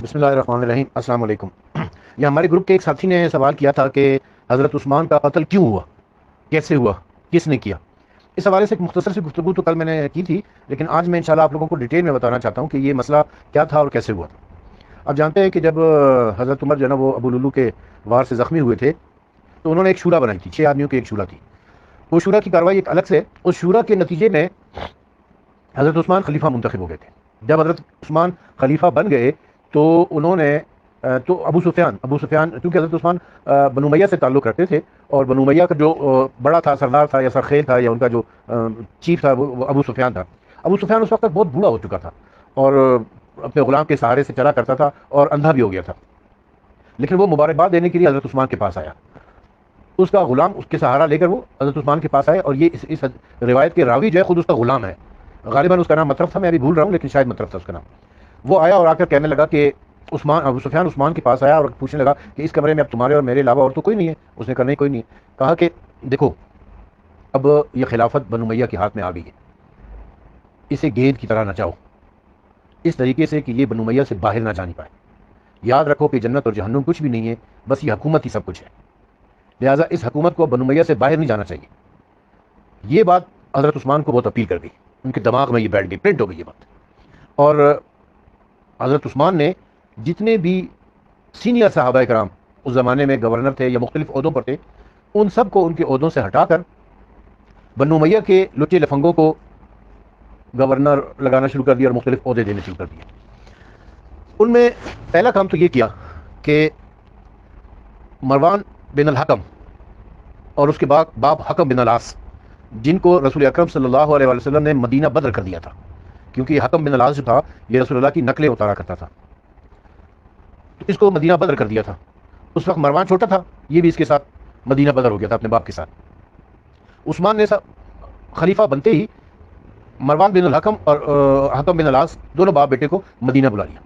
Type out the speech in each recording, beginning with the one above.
بسم اللہ الرحمن الرحیم، السلام علیکم۔ یہ ہمارے گروپ کے ایک ساتھی نے سوال کیا تھا کہ حضرت عثمان کا قتل کیوں ہوا، کیسے ہوا، کس نے کیا۔ اس حوالے سے ایک مختصر سی گفتگو تو کل میں نے کی تھی، لیکن آج میں انشاءاللہ آپ لوگوں کو ڈیٹیل میں بتانا چاہتا ہوں کہ یہ مسئلہ کیا تھا اور کیسے ہوا تھا۔ آپ جانتے ہیں کہ جب حضرت عمر جو ہے نا وہ ابو لولو کے وار سے زخمی ہوئے تھے تو انہوں نے ایک شورا بنائی تھی، 6 آدمیوں کی ایک شورا تھی۔ وہ شورا کی کارروائی ایک الگ سے، اس شورا کے نتیجے میں حضرت عثمان خلیفہ منتخب ہو گئے تھے۔ جب حضرت عثمان خلیفہ بن گئے تو انہوں نے تو ابو سفیان کیونکہ حضرت عثمان بنو امیہ سے تعلق رکھتے تھے، اور بنو امیہ کا جو بڑا تھا، سردار تھا یا سرخیل تھا، یا ان کا جو چیف تھا وہ ابو سفیان تھا۔ ابو سفیان اس وقت تک بہت بوڑھا ہو چکا تھا اور اپنے غلام کے سہارے سے چلا کرتا تھا اور اندھا بھی ہو گیا تھا، لیکن وہ مبارکباد دینے کے لیے حضرت عثمان کے پاس آیا۔ اس کا غلام اس کے سہارا لے کر وہ حضرت عثمان کے پاس آئے، اور یہ اس روایت کے راوی جو ہے خود اس کا غلام ہے، غالباً اس کا نام مطرف تھا، میں ابھی بھول رہا ہوں لیکن شاید مطرف تھا اس کا نام۔ وہ آیا اور آ کر کہنے لگا کہ ابو سفیان عثمان کے پاس آیا اور پوچھنے لگا کہ اس کمرے میں اب تمہارے اور میرے علاوہ اور تو کوئی نہیں ہے؟ اس نے کہا نہیں کوئی نہیں ہے۔ کہا کہ دیکھو اب یہ خلافت بنو امیہ کے ہاتھ میں آ گئی ہے، اسے گیند کی طرح نچاؤ اس طریقے سے کہ یہ بنو امیہ سے باہر نہ جانی پائے۔ یاد رکھو کہ جنت اور جہنم کچھ بھی نہیں ہے، بس یہ حکومت ہی سب کچھ ہے، لہٰذا اس حکومت کو بنو امیہ سے باہر نہیں جانا چاہیے۔ یہ بات حضرت عثمان کو بہت اپیل کر گئی، ان کے دماغ میں یہ بیٹھ گئی، پرنٹ ہو گئی یہ بات۔ اور حضرت عثمان نے جتنے بھی سینئر صحابہ کرام اس زمانے میں گورنر تھے یا مختلف عہدوں پر تھے، ان سب کو ان کے عہدوں سے ہٹا کر بنو امیہ کے لچے لفنگوں کو گورنر لگانا شروع کر دیا اور مختلف عہدے دینے شروع کر دیے۔ ان میں پہلا کام تو یہ کیا کہ مروان بن الحکم اور اس کے بعد باپ حکم بن العاص، جن کو رسول اکرم صلی اللہ علیہ وسلم نے مدینہ بدر کر دیا تھا، کیونکہ یہ حکم بن العاص جو تھا یہ رسول اللہ کی نقلیں اتارا کرتا تھا، تو اس کو مدینہ بدر کر دیا تھا۔ اس وقت مروان چھوٹا تھا، یہ بھی اس کے ساتھ مدینہ بدر ہو گیا تھا اپنے باپ کے ساتھ۔ عثمان نے خلیفہ بنتے ہی مروان بن الحکم اور حکم بن العاص دونوں باپ بیٹے کو مدینہ بلا لیا۔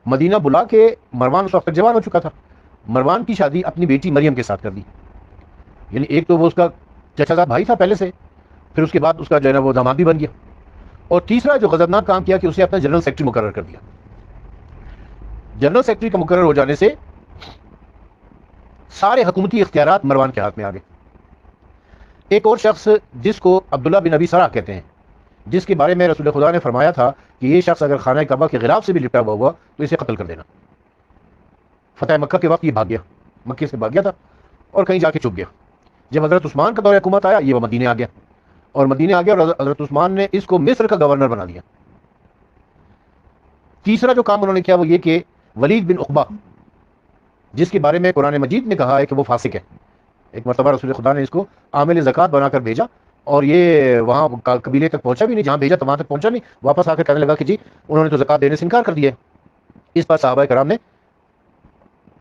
مدینہ بلا کے مروان اس وقت تک جوان ہو چکا تھا، مروان کی شادی اپنی بیٹی مریم کے ساتھ کر دی، یعنی ایک تو وہ اس کا چچا زاد بھائی تھا پہلے سے، پھر اس کے بعد اس کا جو ہے نا وہ داماد بھی بن گیا، اور تیسرا جو غضبناک کام کیا کہ اسے اپنا جنرل سیکرٹری مقرر کر دیا۔ جنرل سیکرٹری کا مقرر ہو جانے سے سارے حکومتی اختیارات مروان کے ہاتھ میں آ گئے۔ ایک اور شخص جس کو عبداللہ بن ابی سرح کہتے ہیں، جس کے بارے میں رسول خدا نے فرمایا تھا کہ یہ شخص اگر خانہ کعبہ کے غلاف سے بھی لپٹا ہوا تو اسے قتل کر دینا۔ فتح مکہ کے وقت یہ بھاگ گیا، مکے سے بھاگ گیا تھا اور کہیں جا کے چھپ گیا۔ جب حضرت عثمان کا دور حکومت آیا یہ وہ مدینے آ گیا، اور حضرت عثمان نے اس کو مصر کا گورنر بنا دیا۔ تیسرا جو کام انہوں نے کیا وہ یہ کہ ولید بن عقبہ، جس کے بارے میں قرآن مجید میں کہا ہے کہ وہ فاسق ہے، ایک مرتبہ رسول خدا نے اس کو عامل زکوٰۃ بنا کر بھیجا، اور یہ وہاں قبیلے تک پہنچا بھی نہیں، جہاں بھیجا تو وہاں تک پہنچا نہیں، واپس آ کر کہنے لگا کہ جی انہوں نے تو زکوٰۃ دینے سے انکار کر دیا ہے۔ اس پر صحابہ کرام نے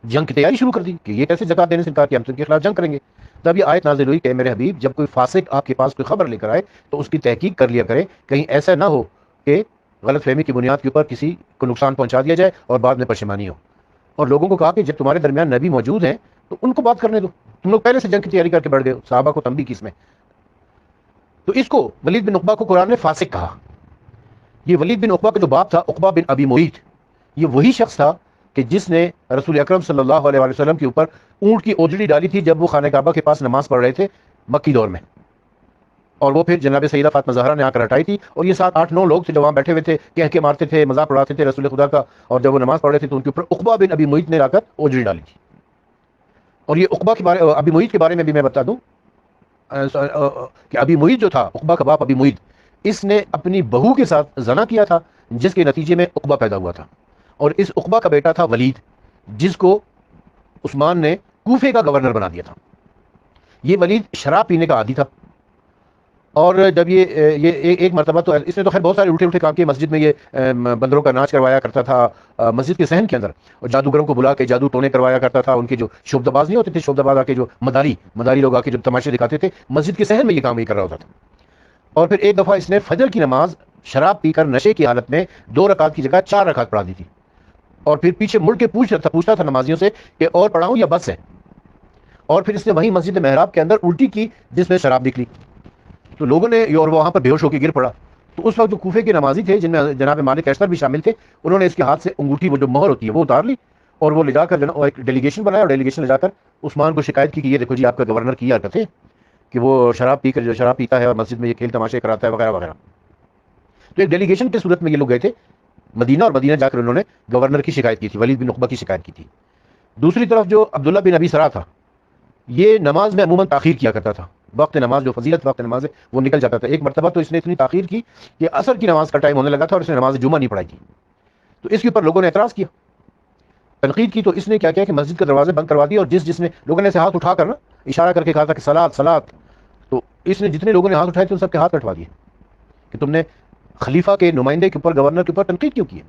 جنگ کی تیاری شروع کر دی کہ یہ کیسے زکوٰۃ دینے سے انکار کیا، ہم تو ان کے خلاف جنگ کریں گے۔ تب یہ آیت نازل ہوئی کہ میرے حبیب جب کوئی فاسق آپ کے پاس کوئی خبر لے کر آئے تو اس کی تحقیق کر لیا کریں، کہیں ایسا نہ ہو کہ غلط فہمی کی بنیاد کے اوپر کسی کو نقصان پہنچا دیا جائے اور بعد میں پشیمانی ہو۔ اور لوگوں کو کہا کہ جب تمہارے درمیان نبی موجود ہیں تو ان کو بات کرنے دو، تم لوگ پہلے سے جنگ کی تیاری کر کے بڑھ گئے ہو، صحابہ کو تنبیہ کی اس میں۔ تو اس کو ولید بن عقبہ کو قرآن نے فاسق کہا۔ یہ ولید بن عقبہ کا جو باپ تھا عقبہ بن ابی معیط، یہ وہی شخص تھا کہ جس نے رسول اکرم صلی اللہ علیہ وسلم کے اوپر اونٹ کی اوجڑی ڈالی تھی جب وہ خانہ کعبہ کے پاس نماز پڑھ رہے تھے مکی دور میں، اور وہ پھر جناب سیدہ فاطمہ زہرا نے آ کر ہٹائی تھی، اور یہ 7-8-9 لوگ تھے جو وہاں بیٹھے ہوئے تھے، کہہ کے مارتے تھے، مذاق اڑاتے تھے رسول خدا کا، اور جب وہ نماز پڑھ رہے تھے تو ان کے اوپر عقبہ بن ابی معیط نے آ کر اوجڑی ڈالی تھی۔ اور یہ عقبہ کے بارے ابی معیط کے بارے میں بھی میں بتا دوں کہ ابی معیط جو تھا، عقبہ کا باپ ابی معیط، اس نے اپنی بہو کے ساتھ زنا کیا تھا، جس کے نتیجے میں عقبہ پیدا ہوا تھا، اور اس عقبہ کا بیٹا تھا ولید، جس کو عثمان نے کوفے کا گورنر بنا دیا تھا۔ یہ ولید شراب پینے کا عادی تھا، اور جب یہ ایک مرتبہ تو اس نے تو خیر بہت سارے الٹے کام کیے، مسجد میں یہ بندروں کا ناچ کروایا کرتا تھا مسجد کے صحن کے اندر، اور جادوگروں کو بلا کے جادو ٹونے کروایا کرتا تھا، ان کے جو شوبدباز نہیں ہوتے تھے، شوبدباز آ کے جو مداری لوگ آ کے جو تماشے دکھاتے تھے، مسجد کے صحن میں یہ کام ہی کر رہا ہوتا تھا۔ اور پھر ایک دفعہ اس نے فجر کی نماز شراب پی کر نشے کی حالت میں 2 رکعت کی جگہ 4 رکعت پڑھا دی تھی، اور پھر پیچھے مڑ کے پوچھتا تھا نمازیوں سے کہ اور پڑھاؤں یا بس ہے، اور پھر اس نے وہیں مسجد محراب کے اندر الٹی کی جس میں شراب نکلی، تو لوگوں نے اور وہاں پر بے ہوش ہو کے گر پڑا، تو اس وقت جو کوفے کے نمازی تھے، جن میں جناب مالک ایشتر بھی شامل تھے، انہوں نے اس کے ہاتھ سے انگوٹھی، وہ جو مہر ہوتی ہے، وہ اتار لی اور وہ لے جا کر جناب ایک ڈیلیگیشن بنایا، اور ڈیلیگیشن لے جا کر عثمان کو شکایت کی کہ یہ دیکھو جی آپ کا گورنر کی حرکت ہے کہ وہ شراب پی کر، جو شراب پیتا ہے اور مسجد میں یہ کھیل تماشے کراتا ہے وغیرہ وغیرہ. تو ایک ڈیلیگیشن کی صورت میں یہ لوگ گئے تھے مدینہ، اور مدینہ جا کر انہوں نے گورنر کی شکایت کی تھی، ولید بن عقبہ کی شکایت کی تھی. دوسری طرف جو عبداللہ بن ابی سرا تھا، یہ نماز میں عموماً تاخیر کیا کرتا تھا. وقت نماز، جو فضیلت وقت نماز ہے، وہ نکل جاتا تھا. ایک مرتبہ تو اس نے اتنی تاخیر کی کہ عصر کی نماز کا ٹائم ہونے لگا تھا اور اس نے نماز جمعہ نہیں پڑھائی تھی. تو اس کے اوپر لوگوں نے اعتراض کیا، تنقید کی. تو اس نے کیا کیا کہ مسجد کے دروازے بند کروا دیے، اور جس نے لوگوں نے ایسے ہاتھ اٹھا کر نا اشارہ کر کے کہا تھا کہ صلاۃ صلاۃ، تو اس نے جتنے لوگوں نے ہاتھ اٹھائے تھے ان سب کے ہاتھ کٹوا دیے کہ تم نے خلیفہ کے نمائندے کے اوپر، گورنر کے اوپر تنقید کیوں کی ہے.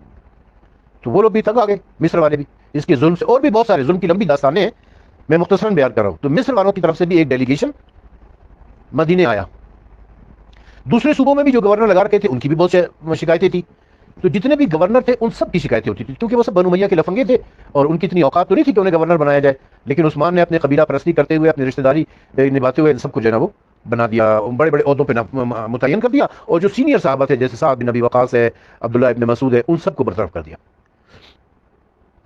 تو وہ لوگ بھی تنگ آ گئے، مصر والے بھی اس کے ظلم سے. اور بھی بہت سارے ظلم کی لمبی داستانیں ہیں، میں مختصراً بیان کر رہا ہوں. تو مصر والوں کی طرف سے بھی ایک ڈیلیگیشن مدینے آیا. دوسرے صوبوں میں بھی جو گورنر لگا رکھے تھے ان کی بھی بہت سی شکایتیں تھی. تو جتنے بھی گورنر تھے ان سب کی شکایتیں ہوتی تھی، کیونکہ وہ سب بنو امیہ کے لفنگے تھے اور ان کی اتنی اوقات تو نہیں تھی کہ انہیں گورنر بنایا جائے. لیکن عثمان نے اپنے قبیلہ پرستی کرتے ہوئے، اپنی رشتہ داری نبھاتے ہوئے ان سب کو جو ہے نا وہ بنا دیا، بڑے بڑے عہدوں پہ متعین کر دیا. اور جو سینئر صحابہ تھے جیسے سعد بن ابی وقاص ہے، عبداللہ ابن مسعود ہے، ان سب کو برطرف کر دیا.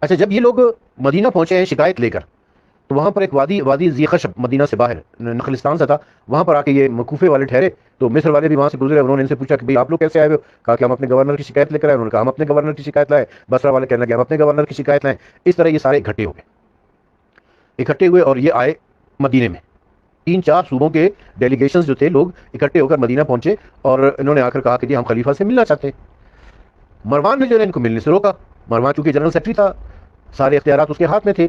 اچھا، جب یہ لوگ مدینہ پہنچے ہیں شکایت لے کر، تو وہاں پر ایک وادی ذی خشب مدینہ سے باہر نخلستان سے تھا، وہاں پر آ کے یہ کوفے والے ٹھہرے. تو مصر والے بھی وہاں سے گزرے، انہوں نے ان سے پوچھا کہ بھئی آپ لوگ کیسے آئے ہو؟ کہا کہ ہم اپنے گورنر کی شکایت لے کر آئے. انہوں نے کہا ہم اپنے گورنر کی شکایت لائے. بصرہ والے کہنے لگے ہم اپنے گورنر کی شکایت لائیں. اس طرح یہ سارے اکٹھے ہوئے اور یہ آئے مدینے میں. 3-4 صوبوں کے ڈیلیگیشنز جو تھے، لوگ اکٹھے ہو کر مدینہ پہنچے اور انہوں نے آ کر کہا کہ جی ہم خلیفہ سے ملنا چاہتے ہیں. مروان نے جو ہے ان کو ملنے سے روکا. مروان چونکہ جنرل سیکرٹری تھا، سارے اختیارات اس کے ہاتھ میں تھے،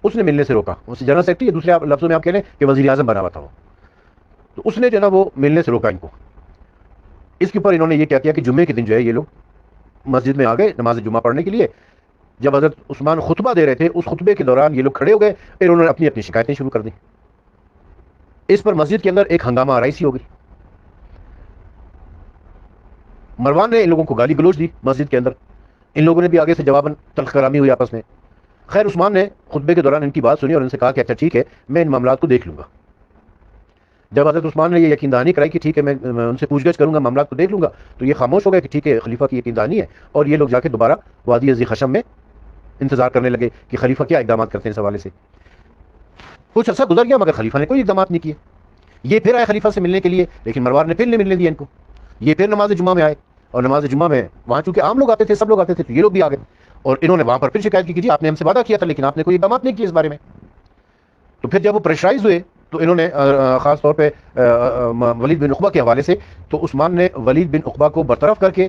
اس نے ملنے سے روکا. اس جنرل سیکرٹری، دوسرے لفظوں میں آپ کہہ لیں کہ وزیر اعظم بنا ہوا تھا وہ. تو اس نے جو ہے نا وہ ملنے سے روکا ان کو. اس کے اوپر انہوں نے یہ کیا کہ جمعے کے دن جو ہے یہ لوگ مسجد میں آ گئے نماز جمعہ پڑھنے کے لیے. جب حضرت عثمان خطبہ دے رہے تھے، اس خطبے کے دوران یہ لوگ کھڑے ہو گئے، پھر انہوں نے اپنی اپنی شکایتیں شروع کر دیں. اس پر مسجد کے اندر ایک ہنگامہ آرائی سی ہو گئی. مروان نے ان لوگوں کو گالی گلوچ دی مسجد کے اندر، ان لوگوں نے بھی آگے سے جواباً تلخ کلامی ہوئی آپس میں. خیر عثمان نے خطبے کے دوران ان کی بات سنی اور ان سے کہا کہ اچھا ٹھیک ہے، میں ان معاملات کو دیکھ لوں گا. جب حضرت عثمان نے یہ یقین دہانی کرائی کہ ٹھیک ہے میں ان سے پوچھ گچھ کروں گا، معاملات کو دیکھ لوں گا، تو یہ خاموش ہو گئے کہ ٹھیک ہے خلیفہ کی یقین دہانی ہے. اور یہ لوگ جا کے دوبارہ وادی ذی خشم میں انتظار کرنے لگے کہ خلیفہ کیا اقدامات کرتے ہیں اس حوالے سے. کچھ عرصہ گزر گیا مگر خلیفہ نے کوئی اقدامات نہیں کیے. یہ پھر آئے خلیفہ سے ملنے کے لیے، لیکن مروان نے پھر نہیں ملنے دیا ان کو. یہ پھر نماز جمعہ میں آئے، اور نماز جمعہ میں وہاں چونکہ عام لوگ آتے تھے، سب لوگ آتے تھے، تو یہ لوگ بھی آ گئے. اور انہوں نے وہاں پر پھر شکایت کی کہ جی آپ نے ہم سے وعدہ کیا تھا لیکن آپ نے کوئی اقدامات نہیں کیے اس بارے میں. تو پھر جب وہ پریشرائز ہوئے تو انہوں نے خاص طور پہ ولید بن عقبہ کے حوالے سے، تو عثمان نے ولید بن عقبہ کو برطرف کر کے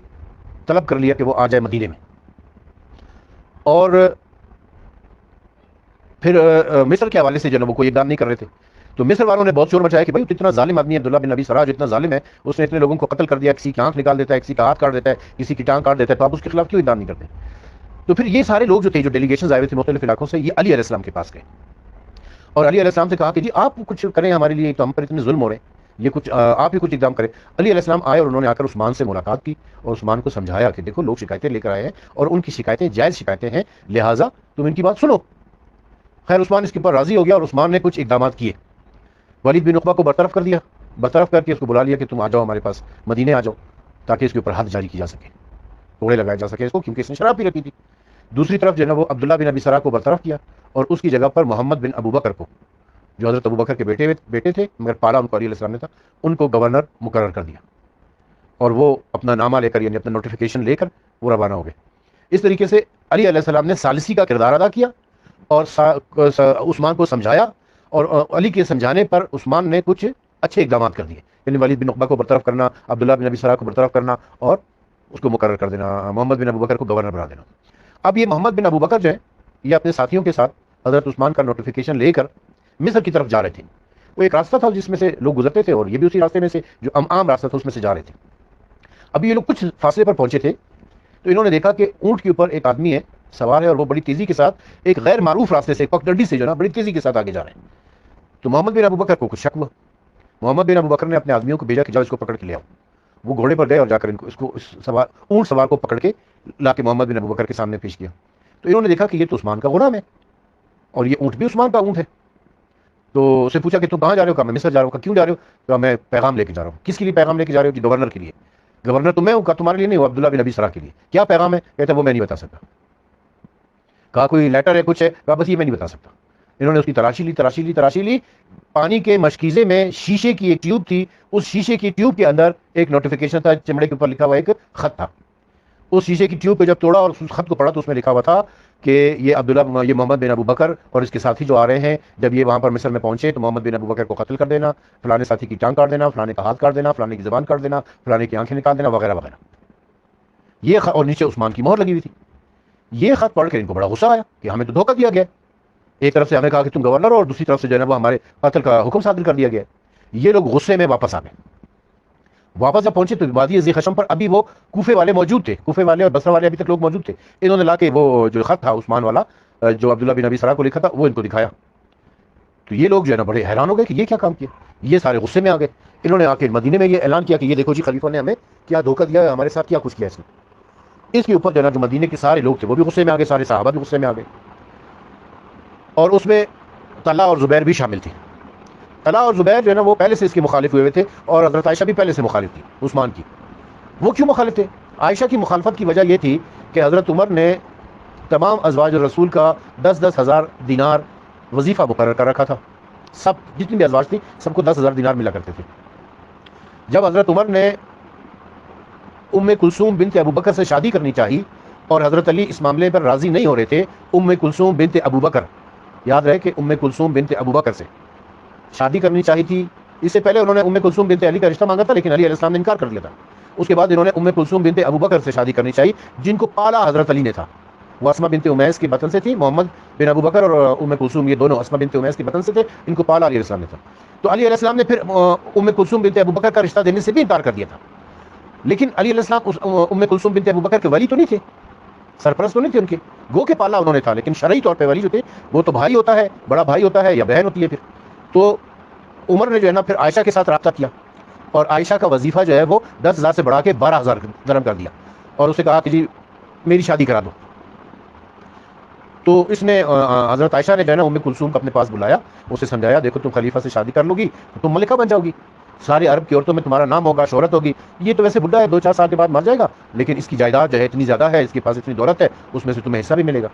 طلب کر لیا کہ وہ آ جائے مدینے میں. اور پھر مصر کے حوالے سے جو ہے وہ کوئی اقدام نہیں کر رہے تھے. تو مصر والوں نے بہت شور مچایا کہ بھائی اتنا ظالم آدمی ہے عبداللہ بن ابی سرا، جو اتنا ظالم ہے، اس نے اتنے لوگوں کو قتل کر دیا، کسی کی آنکھ نکال دیتا ہے، کسی کا ہاتھ کاٹ دیتا ہے، کسی کی ٹانگ کاٹ دیتا ہے، تو آپ اس کے خلاف کیوں اقدام نہیں کرتے؟ تو پھر یہ سارے لوگ جو تھے، جو ڈیلیگیشنز آئے ہوئے تھے مختلف علاقوں سے، یہ علی علیہ السلام کے پاس گئے اور علی علیہ السلام سے کہا کہ جی آپ کچھ کریں ہمارے لیے، تو ہم پر اتنے ظلم ہو رہے ہیں، یہ کچھ آپ ہی کچھ اقدام کریں. علی علیہ السلام آئے اور انہوں نے آ کر عثمان سے ملاقات کی اور عثمان کو سمجھایا کہ دیکھو لوگ شکایتیں لے کر آئے ہیں اور ان کی شکایتیں جائز شکایتیں ہیں، لہٰذا تم ان کی بات سنو. خیر عثمان اس کے اوپر راضی ہو گیا اور عثمان نے کچھ اقدامات کیے. ولید بن عقبہ کو برطرف کر دیا، برطرف کر کے اس کو بلا لیا کہ تم آ جاؤ ہمارے پاس، مدینے آ جاؤ، تاکہ اس کے اوپر حد جاری کی جا سکے، کوڑے لگائے جا سکے اس کو، کیونکہ اس نے شراب پی رکھی تھی. دوسری طرف جو ہے نا وہ عبداللہ بن ابی سرا کو برطرف کیا اور اس کی جگہ پر محمد بن ابو بکر کو، جو حضرت ابو بکر کے بیٹے تھے مگر پالا ان کو علی علیہ السلام نے تھا، ان کو گورنر مقرر کر دیا. اور وہ اپنا نامہ لے کر، یعنی اپنا نوٹیفیکیشن لے کر وہ روانہ ہو گئے. اس طریقے سے علی علیہ السلام نے ثالثی کا کردار ادا کیا اور عثمان کو سمجھایا، اور علی کے سمجھانے پر عثمان نے کچھ اچھے اقدامات کر دیے، یعنی ولید بن عقبہ کو برطرف کرنا، عبداللہ بن ابی سرا کو برطرف کرنا اور اس کو مقرر کر دینا، محمد بن ابو بکر کو گورنر بنا دینا. اب یہ محمد بن ابو بکر جو ہے یہ اپنے ساتھیوں کے ساتھ حضرت عثمان کا نوٹیفیکیشن لے کر مصر کی طرف جا رہے تھے. وہ ایک راستہ تھا جس میں سے لوگ گزرتے تھے اور یہ بھی اسی راستے میں سے جو عام راستہ تھا اس میں سے جا رہے تھے. اب یہ لوگ کچھ فاصلے پر پہنچے تھے تو انہوں نے دیکھا کہ اونٹ کے اوپر ایک آدمی ہے سوار ہے اور وہ بڑی تیزی کے ساتھ ایک غیر معروف راستے سے، پگڈنڈی سے جو نا بڑی تیزی کے ساتھ آگے جا رہے ہیں. تو محمد بن ابو بکر کو کچھ شک ہوا. محمد بن ابو بکر نے اپنے آدمیوں کو بھیجا کہ جاؤ اس کو پکڑ کے لے آؤ. وہ گھوڑے پر گئے اور جا کر اونٹ سوار کو پکڑ کے لا کے محمد بن ابو بکر کے سامنے پیش کیا. تو انہوں نے دیکھا کہ یہ تو عثمان کا غلام ہے اور یہ اونٹ بھی عثمان کا اونٹ ہے. تو اس سے پوچھا کہ تم کہاں جا رہے ہو؟ کہا میں مصر جا رہا ہوں. کہا کیوں جا رہے ہو؟ کہا میں پیغام لے کے جا رہا ہوں. کس کے لیے پیغام لے کے جا رہے ہو؟ کہ گورنر کے لیے. گورنر تو میں ہوں، کہا تمہارے لیے نہیں، وہ عبداللہ بن ابی سرا کے لیے. کیا پیغام ہے؟ کہتا وہ میں نہیں بتا سکتا. کہا کوئی لیٹر ہے، کچھ ہے؟ کہا بس یہ میں نہیں بتا سکتا. انہوں نے اس کی تراشی لی. پانی کے مشکیزے میں شیشے کی ایک ٹیوب تھی، اس شیشے کی ٹیوب کے اندر ایک نوٹیفیکیشن تھا، چمڑے کے اوپر لکھا ہوا ایک خط تھا. اس شیشے کی ٹیوب پہ جب توڑا اور اس خط کو پڑھا تو اس میں لکھا ہوا تھا کہ یہ محمد بن ابو بکر اور اس کے ساتھی جو آ رہے ہیں، جب یہ وہاں پر مصر میں پہنچے تو محمد بن ابو بکر کو قتل کر دینا، فلانے ساتھی کی ٹانگ کاٹ دینا، فلانے کا ہاتھ کاٹ دینا، فلانے کی زبان کاٹ دینا، فلانے کی آنکھیں نکال دینا، وغیرہ وغیرہ. یہ اور نیچے عثمان کی مہر لگی ہوئی تھی. یہ خط پڑھ کے ان کو بڑا غصہ آیا کہ ہمیں تو دھوکہ دیا گیا. ایک طرف سے ہمیں کہا کہ تم گورنر ہو، اور دوسری طرف سے جو ہے وہ ہمارے قتل کا حکم صادر کر دیا گیا. یہ لوگ غصے میں واپس آ گئے. واپس جب پہنچے تو وادی ذی خشم پر ابھی وہ کوفے والے موجود تھے، کوفے والے اور بصرہ والے ابھی تک لوگ موجود تھے. انہوں نے لا کے وہ جو خط تھا عثمان والا جو عبداللہ بن ابی سرا کو لکھا تھا وہ ان کو دکھایا. تو یہ لوگ جو ہے نا بڑے حیران ہو گئے کہ یہ کیا کام کیا. یہ سارے غصے میں آ گئے. انہوں نے آ کے مدینے میں یہ اعلان کیا کہ یہ دیکھو جی خلیفہ نے ہمیں کیا دھوکہ دیا، ہمارے ساتھ کیا کچھ کیا اس نے. اس کے اوپر جو ہے نا جو مدینے کے سارے لوگ تھے وہ بھی غصے میں آ گئے، سارے صحابہ بھی غصے میں آ گئے. اور اس میں طلحہ اور زبیر بھی شامل تھے. طلحہ اور زبیر جو ہے نا وہ پہلے سے اس کے مخالف ہوئے تھے، اور حضرت عائشہ بھی پہلے سے مخالف تھی عثمان کی. وہ کیوں مخالف تھے؟ عائشہ کی مخالفت کی وجہ یہ تھی کہ حضرت عمر نے تمام ازواج الرسول کا 10,000 دینار وظیفہ مقرر کر رکھا تھا. سب جتنی بھی ازواج تھی سب کو 10,000 دینار ملا کرتے تھے. جب حضرت عمر نے ام کلثوم بنت ابو بکر سے شادی کرنی چاہی اور حضرت علی اس معاملے پر راضی نہیں ہو رہے تھے، ام کلثوم بنت ابو بکر، یاد رہے کہ ام کلثوم بنت ابو بکر سے شادی کرنی چاہی تھی. اس سے پہلے انہوں نے ام کلثوم بنت علی کا رشتہ مانگا تھا، لیکن علی علیہ السلام نے انکار کر دیا تھا. اس کے بعد انہوں نے ام کلثوم بنت ابو بکر سے شادی کرنی چاہی، جن کو پالا حضرت علی نے تھا. وہ اسما بنت امیس کے بطن سے تھی. محمد بن ابو بکر اور ام کلثوم یہ دونوں اسما بنت امیس کے بطن سے تھے. ان کو پالا علی علیہ السلام نے تھا. تو علی علیہ السلام نے پھر ام کلثوم بنت ابو بکر کا رشتہ دینے سے بھی انکار کر دیا تھا. لیکن علی علیہ السلام ام کلثوم بنت ابو بکر کے ولی تو نہیں تھے، سرپرست تو نہیں تھے ان کے. گو کے پالا انہوں نے تھا، لیکن شرعی طور پہ ولی جو تھے وہ تو بھائی ہوتا ہے، بڑا بھائی ہوتا ہے یا بہن ہوتی ہے. پھر تو عمر نے جو ہے نا پھر عائشہ کے ساتھ رابطہ کیا، اور عائشہ کا وظیفہ جو ہے وہ 10,000 سے بڑھا کے 12,000 درہم کر دیا، اور اسے کہا کہ جی میری شادی کرا دو. تو اس نے حضرت عائشہ نے جو ہے نا ام کلثوم کو اپنے پاس بلایا، اسے سمجھایا دیکھو تم خلیفہ سے شادی کر لو گی تو تم ملکہ بن جاؤ گی، سارے عرب کی عورتوں میں تمہارا نام ہوگا، شہرت ہوگی. یہ تو ویسے بڈھا ہے، 2-4 سال کے بعد مر جائے گا، لیکن اس کی جائیداد جو ہے اتنی زیادہ ہے، اس کے پاس اتنی دولت ہے، اس میں سے تمہیں حصہ بھی ملے گا.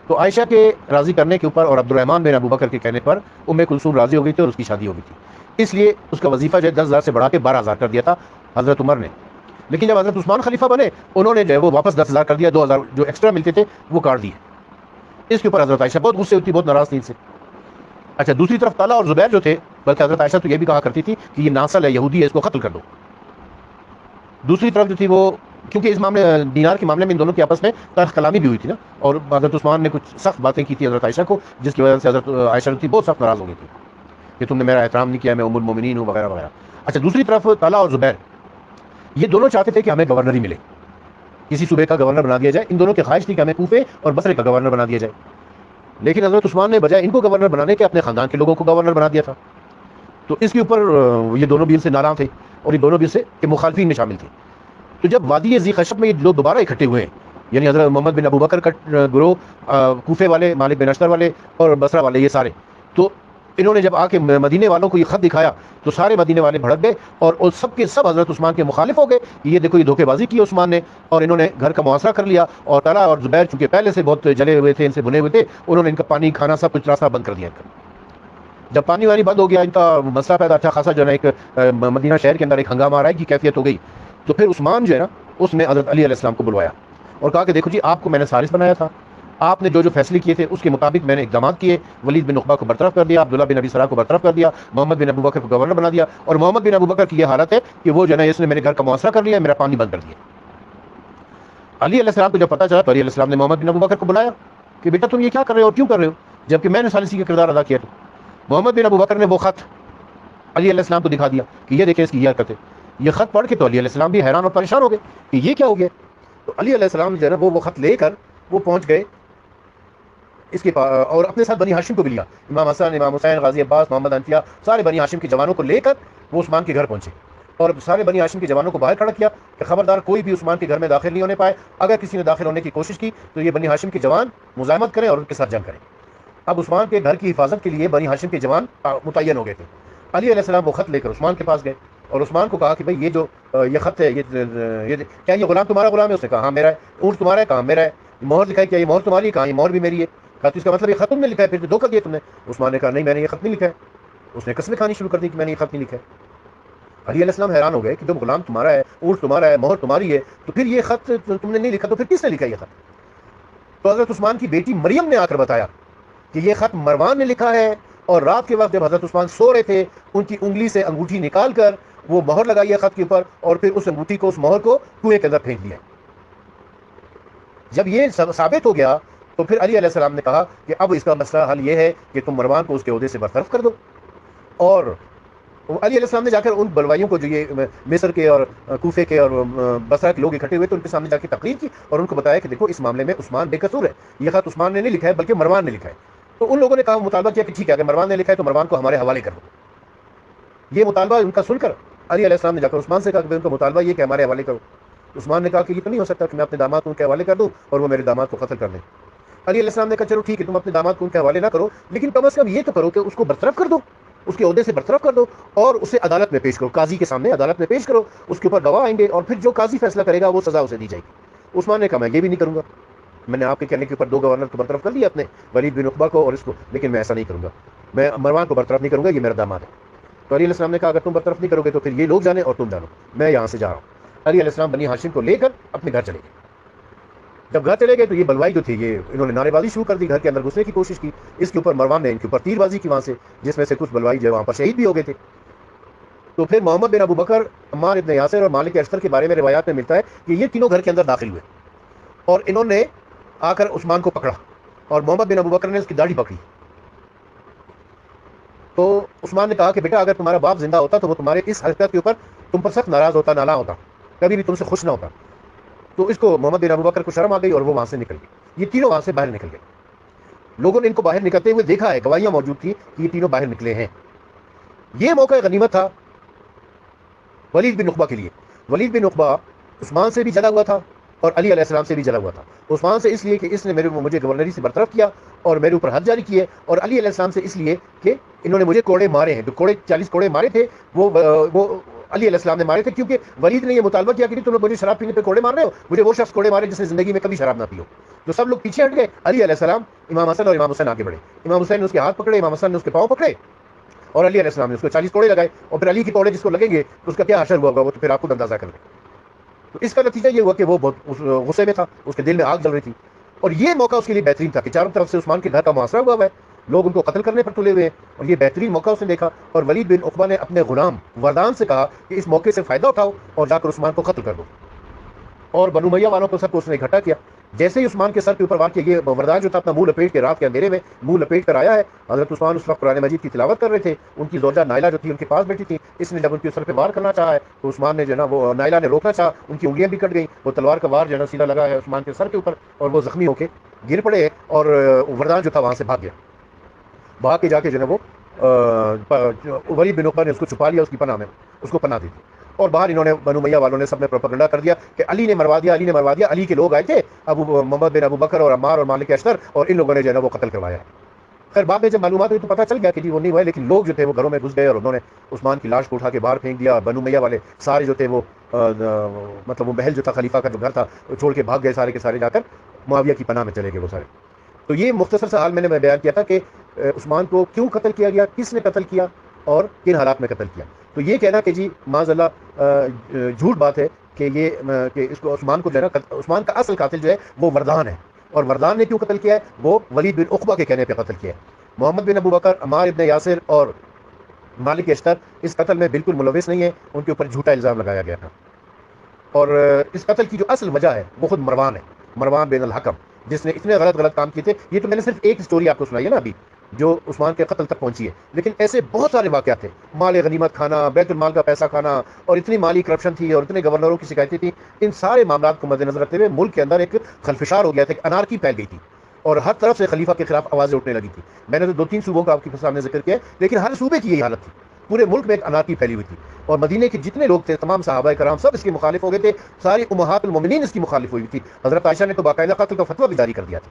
تو عائشہ کے راضی کرنے کے اوپر اور عبد الرحمن بن ابو بکر کے کہنے پر ام کلثوم راضی ہو گئی تھی اور اس کی شادی ہو گئی تھی. اس لیے اس کا وظیفہ جو ہے 10,000 سے بڑھا کے 12,000 کر دیا تھا حضرت عمر نے. لیکن جب حضرت عثمان خلیفہ بنے انہوں نے جو ہے وہ واپس 10,000 کر دیا، 2,000 جو ایکسٹرا ملتے تھے وہ کاٹ دیے. اس کے اوپر حضرت عائشہ بہت غصے ہوتی، بہت ناراض تھی ان سے. اچھا دوسری طرف طلحہ اور زبیر جو تھے، بلکہ حضرت عائشہ تو یہ بھی کہا کرتی تھی کہ یہ ناسل ہے، یہودی ہے، اس کو قتل کر دو. دوسری طرف جو تھی وہ کیونکہ اس معاملے دینار کے معاملے میں ان دونوں کے آپس میں تلخ کلامی بھی ہوئی تھی نا، اور حضرت عثمان نے کچھ سخت باتیں کی تھی حضرت عائشہ کو، جس کی وجہ سے حضرت عائشہ جو تھی بہت سخت ناراض ہو گئی تھی کہ تم نے میرا احترام نہیں کیا، میں ام المومنین ہوں، وغیرہ وغیرہ. اچھا دوسری طرف طلحہ اور زبیر یہ دونوں چاہتے تھے کہ ہمیں گورنر ہی ملے، کسی صوبے کا گورنر بنا دیا جائے. ان دونوں کی خواہش تھی کہ ہمیں کوفے اور بصرے کا گورنر بنا دیا جائے. لیکن حضرت عثمان نے بجائے ان کو گورنر بنانے کے اپنے خاندان کے لوگوں کو گورنر بنا دیا تھا. تو اس کے اوپر یہ دونوں بھی ان سے ناراض تھے، اور یہ دونوں بھی ان سے کہ مخالفین میں شامل تھے. تو جب وادی ذی خشب میں یہ لوگ دوبارہ اکٹھے ہوئے ہیں، یعنی حضرت محمد بن ابو بکر کا گروہ، کوفے والے، مالک بن اشتر والے اور بصرہ والے، یہ سارے، تو انہوں نے جب آ کے مدینے والوں کو یہ خط دکھایا تو سارے مدینے والے بھڑک گئے اور سب کے سب حضرت عثمان کے مخالف ہو گئے. یہ دیکھو یہ دھوکے بازی کی عثمان نے، اور انہوں نے گھر کا محاصرہ کر لیا. اور طلحہ اور زبیر چونکہ پہلے سے بہت جلے ہوئے تھے، ان سے بنے ہوئے تھے، انہوں نے ان کا پانی کھانا سب کچھ راستہ بند کر دیا. جب پانی وانی بند ہو گیا، ان کا مسئلہ پیدا اچھا خاصا جو ہے ایک مدینہ شہر کے اندر ایک ہنگامہ آرائی کی کیفیت ہو گئی. تو پھر عثمان جو ہے نا اس نے حضرت علی علیہ السلام کو بلوایا اور کہا کہ دیکھو جی آپ کو میں نے سارس بنایا تھا، آپ نے جو فیصلے کیے تھے اس کے مطابق میں نے اقدامات کیے. ولید بن عقبہ کو برطرف کر دیا، عبداللہ بن ابی سرا کو برطرف کر دیا، محمد بن ابو بکر کو گورنر بنا دیا. اور محمد بن ابو بکر کی یہ حالت ہے کہ وہ جو ہے اس نے میرے گھر کا محاصرہ کر لیا، میرا پانی بند کر دیا. علی علیہ السلام کو جب پتا چلا تو علی علیہ السلام نے محمد بن ابو بکر کو بلایا کہ بیٹا تم یہ کیا کر رہے ہو اور کیوں کر رہے ہو، جبکہ میں نے ثالثی کا کردار ادا کیا. تو محمد بن ابو بکر نے وہ خط علی علیہ السلام کو دکھا دیا کہ یہ دیکھیں اس کی یہ حرکت ہے. یہ خط پڑھ کے تو علی علیہ السلام بھی حیران اور پریشان ہو گئے کہ یہ کیا ہو گیا. تو علی علیہ السلام جو ہے نا وہ خط لے کر وہ پہنچ گئے اس کے پاس، اور اپنے ساتھ بنی ہاشم کو بھی لیا. امام حسن، امام حسین، غازی عباس، محمد انفیہ، سارے بنی ہاشم کے جوانوں کو لے کر وہ عثمان کے گھر پہنچے اور سارے بنی ہاشم کے جوانوں کو باہر کھڑا کیا کہ خبردار کوئی بھی عثمان کے گھر میں داخل نہیں ہونے پائے. اگر کسی نے داخل ہونے کی کوشش کی تو یہ بنی ہاشم کے جوان مزاحمت کریں اور ان کے ساتھ جنگ کریں. اب عثمان کے گھر کی حفاظت کے لیے بنی ہاشم کے جوان متعین ہو گئے تھے. علی علیہ السلام وہ خط لے کر عثمان کے پاس گئے اور عثمان کو کہا کہ بھائی یہ جو یہ خط ہے یہ کیا یہ غلام تمہارا غلام ہے؟ اس نے کہا ہاں میرا ہے. اونٹ تمہارا ہے؟ کہا میرا ہے. مہر لکھا ہے کیا یہ مہر تمہاری ہے؟ کہا یہ مہر بھی میری ہے. کہا تو اس کا مطلب یہ خط تم نے لکھا ہے، پھر تو دھوکہ دیا تم نے. عثمان نے کہا نہیں میں نے یہ خط نہیں لکھا ہے. اس نے قسمیں کھانی شروع کر دی کہ میں نے یہ خط نہیں لکھا ہے. علی علیہ السلام حیران ہو گئے کہ جب غلام تمہارا ہے، اونٹ تمہارا ہے، مہر تمہاری ہے، تو پھر یہ خط تم نے نہیں لکھا، تو پھر کس نے لکھا یہ خط؟ تو حضرت عثمان کی بیٹی مریم نے آ کر بتایا کہ یہ خط مروان نے لکھا ہے، اور رات کے وقت جب حضرت عثمان سو رہے تھے ان کی انگلی سے انگوٹھی نکال کر وہ مہر لگائی ہے خط کے اوپر، اور پھر اس انگوٹھی کو، اس مہر کو کنویں کے اندر پھینک دیا. جب یہ ثابت ہو گیا تو پھر علی علیہ السلام نے کہا کہ اب اس کا مسئلہ حل یہ ہے کہ تم مروان کو اس کے عہدے سے برطرف کر دو. اور علی علیہ السلام نے جا کر ان بلوائیوں کو جو یہ مصر کے اور کوفے کے اور بصرہ کے لوگ اکٹھے ہوئے تو ان کے سامنے جا کے تقریر کی اور ان کو بتایا کہ دیکھو اس معاملے میں عثمان بے قصور ہے، یہ خط عثمان نے نہیں لکھا ہے بلکہ مروان نے لکھا ہے. تو ان لوگوں نے کہا مطالبہ کیا کہ ٹھیک ہے اگر مروان نے لکھا ہے تو مروان کو ہمارے حوالے کر دو. یہ مطالبہ ان کا سن کر علی علیہ السلام نے جا کر عثمان سے کہا کہ ان کا مطالبہ یہ کہ ہمارے حوالے کرو. عثمان نے کہا کہ یہ تو نہیں ہو سکتا کہ میں اپنے داماد کو ان کے حوالے کر دوں اور وہ میرے داماد کو قتل کر دیں. علی علیہ السلام نے کہا چلو ٹھیک ہے تم اپنے داماد کو ان کے حوالے نہ کرو، لیکن کم از کم یہ تو کرو کہ اس کو برطرف کر دو، اس کے عہدے سے برطرف کر دو اور اسے عدالت میں پیش کرو، قاضی کے سامنے عدالت میں پیش کرو، اس کے اوپر گواہ آئیں گے اور پھر جو قاضی فیصلہ کرے گا وہ سزا اسے دی جائے گی. عثمان نے کہا میں یہ بھی نہیں کروں گا، میں نے آپ کے کہنے کے اوپر 2 گورنر کو برطرف کر دیا اپنے، ولید بن عقبہ کو اور اس کو، لیکن میں ایسا نہیں کروں گا، میں مروان کو برطرف نہیں کروں گا، یہ میرا داماد ہے. تو علی علیہ السلام نے کہا اگر تم برطرف نہیں کرو گے تو پھر یہ لوگ جانے اور تم جانو، میں یہاں سے جا رہا ہوں. علی علیہ السلام بنی ہاشم کو لے کر اپنے گھر چلے گئے. جب گھر چلے گئے تو یہ بلوائی جو تھی یہ انہوں نے نعرے بازی شروع کر دی، گھر کے اندر گھسنے کی کوشش کی. اس کے اوپر مروان نے ان کے اوپر تیر بازی کی وہاں سے، جس میں سے کچھ بلوائی جو وہاں پر شہید بھی ہو گئے تھے. تو پھر محمد بن ابو بکر، عمار ابن یاسر اور مالک اشتر کے بارے میں روایات میں ملتا ہے کہ یہ تینوں گھر کے اندر داخل ہوئے اور انہوں نے آ کر عثمان کو پکڑا اور محمد بن ابو بکر نے اس کی داڑھی پکڑی. تو عثمان نے کہا کہ بیٹا اگر تمہارا باپ زندہ ہوتا تو وہ تمہارے اس حرکت کے اوپر تم پر سخت ناراض ہوتا، نالاں ہوتا، کبھی بھی تم سے خوش نہ ہوتا. تو اس کو محمد بن ابو بکر کو شرم آ گئی اور وہ وہاں سے نکل گئے. یہ تینوں وہاں سے باہر نکل گئے. لوگوں نے ان کو باہر نکلتے ہوئے دیکھا ہے، گواہیاں موجود تھیں کہ یہ تینوں باہر نکلے ہیں. یہ موقع غنیمت تھا ولید بن عقبہ کے لیے. ولید بن عقبہ عثمان سے بھی جلا ہوا تھا اور علی علیہ السلام سے بھی جلا ہوا تھا. عثمان سے اس لیے کہ اس نے مجھے گورنری سے برطرف کیا اور میرے اوپر حد جاری کیے، اور علی علیہ السلام سے اس لیے کہ انہوں نے مجھے کوڑے مارے ہیں. جو کوڑے 40 کوڑے مارے تھے وہ علی علیہ السلام نے مارے تھے، کیونکہ ولید نے یہ مطالبہ کیا کہ تم لوگ مجھے شراب پینے پہ کوڑے مار رہے ہو، مجھے وہ شخص کوڑے مارے جس نے زندگی میں کبھی شراب نہ پیو. تو سب لوگ پیچھے ہٹ گئے. علی علیہ السلام، امام حسن اور امام حسین آگے بڑھے. امام حسین نے اس کے ہاتھ پکڑے، امام حسن نے اس کے پاؤں پکڑے اور علی علیہ السلام نے اس کو 40 کوڑے لگائے. اور پھر علی کے کوڑے جس کو لگیں گے تو اس کا کیا حشر ہوا ہوگا وہ تو پھر آپ خود اندازہ کر لیں. تو اس کا نتیجہ یہ ہوا کہ وہ بہت غصے میں تھا، اس کے دل میں آگ جل رہی تھی. اور یہ موقع اس کے لیے بہترین تھا کہ چاروں طرف سے عثمان کے گھر کا محاصرہ ہوا ہے، لوگ ان کو قتل کرنے پر تلے ہوئے ہیں، اور یہ بہترین موقع اس نے دیکھا. اور ولید بن عقبہ نے اپنے غلام وردان سے کہا کہ اس موقع سے فائدہ اٹھاؤ اور جا کر عثمان کو قتل کر دو. اور بنو امیہ والوں کو سب کو اس نے اکٹھا کیا. جیسے ہی عثمان کے سر کے اوپر وار کیا، یہ وردان جو تھا اپنا منہ لپیٹ کے رات کے اندھیرے میں منہ لپیٹ کر آیا ہے. حضرت عثمان اس وقت قرآن مجید کی تلاوت کر رہے تھے. ان کی زوجہ نائلہ جو تھی ان کے پاس بیٹھی تھی. اس نے جب ان کے سر پہ وار کرنا چاہا ہے تو عثمان نے جو ہے نا وہ نائلہ نے روکنا چاہا، ان کی انگلیاں بھی کٹ گئیں. وہ تلوار کا وار جو ہے نا سیدھا لگا ہے عثمان کے سر کے اوپر اور وہ زخمی ہو کے گر پڑے اور وردان جو تھا وہاں سے بھاگ گیا. بھاگ کے جا کے جو ہے وہ ولید بن عقبہ نے اس کو چھپا لیا، اس کی پناہ میں اس کو پناہ دی تھی. اور باہر انہوں نے بنو امیہ والوں نے سب نے پروپیگنڈا کر دیا کہ علی نے مروا دیا، علی نے مروا دیا. علی کے لوگ آئے تھے، محمد بن ابو بکر اور عمار اور مالک اشتر، اور ان لوگوں نے جو ہے نا وہ قتل کروایا. خیر بعد میں جب معلومات ہوئی تو پتہ چل گیا کہ جی وہ نہیں ہوا ہے، لیکن لوگ جو تھے وہ گھروں میں گھس گئے اور انہوں نے عثمان کی لاش کو اٹھا کے باہر پھینک دیا. بنو امیہ والے سارے جو تھے وہ مطلب وہ محل جو تھا خلیفہ کا جو گھر تھا چھوڑ کے بھاگ گئے سارے کے سارے، جا کر معاویہ کی پناہ میں چلے گئے وہ سارے. تو یہ مختصر سا حال میں نے بیان کیا تھا کہ عثمان کو کیوں قتل کیا گیا، کس نے قتل کیا اور کن حالات میں قتل کیا. تو یہ کہنا کہ جی معاذ اللہ جھوٹ بات ہے کہ یہ کہ اس کو عثمان کو جو ہے نا عثمان کا اصل قاتل جو ہے وہ وردان ہے. اور وردان نے کیوں قتل کیا ہے؟ وہ ولید بن عقبہ کے کہنے پہ قتل کیا ہے. محمد بن ابو بکر، عمار ابن یاسر اور مالک اشتر اس قتل میں بالکل ملوث نہیں ہے، ان کے اوپر جھوٹا الزام لگایا گیا تھا. اور اس قتل کی جو اصل وجہ ہے وہ خود مروان ہے، مروان بن الحکم، جس نے اتنے غلط کام کیے تھے. یہ تو میں نے صرف ایک سٹوری آپ کو سنائی ہے نا ابھی جو عثمان کے قتل تک پہنچی ہے، لیکن ایسے بہت سارے واقعات تھے. مال غنیمت کھانا، بیت المال کا پیسہ کھانا، اور اتنی مالی کرپشن تھی اور اتنے گورنروں کی شکایتیں تھیں. ان سارے معاملات کو مد نظر رکھتے ہوئے ملک کے اندر ایک خلفشار ہو گیا تھا، ایک انارکی پھیل گئی تھی اور ہر طرف سے خلیفہ کے خلاف آوازیں اٹھنے لگی تھی. میں نے تو 2-3 صوبوں کا آپ کے سامنے ذکر کیا ہے، لیکن ہر صوبے کی یہی حالت تھی. پورے ملک میں ایک انارکی پھیلی ہوئی تھی اور مدینے کے جتنے لوگ تھے تمام صحابہ کرام سب اس کے مخالف ہو گئے تھے. ساری امہات المومنین اس کی مخالف ہوئی تھی. حضرت عائشہ نے تو باقاعدہ قتل کا فتویٰ بھی جاری کر دیا تھا.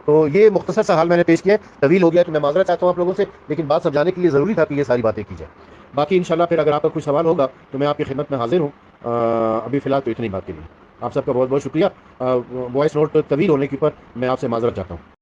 تو یہ مختصر سا حال میں نے پیش کیا ہے، طویل ہو گیا تو میں معذرت چاہتا ہوں آپ لوگوں سے، لیکن بات سمجھانے کے لیے ضروری تھا کہ یہ ساری باتیں کی جائیں. باقی انشاءاللہ پھر اگر آپ کا کوئی سوال ہوگا تو میں آپ کی خدمت میں حاضر ہوں. ابھی فی الحال تو اتنی بات کے لیے آپ سب کا بہت بہت شکریہ. وائس نوٹ طویل ہونے کے اوپر میں آپ سے معذرت چاہتا ہوں.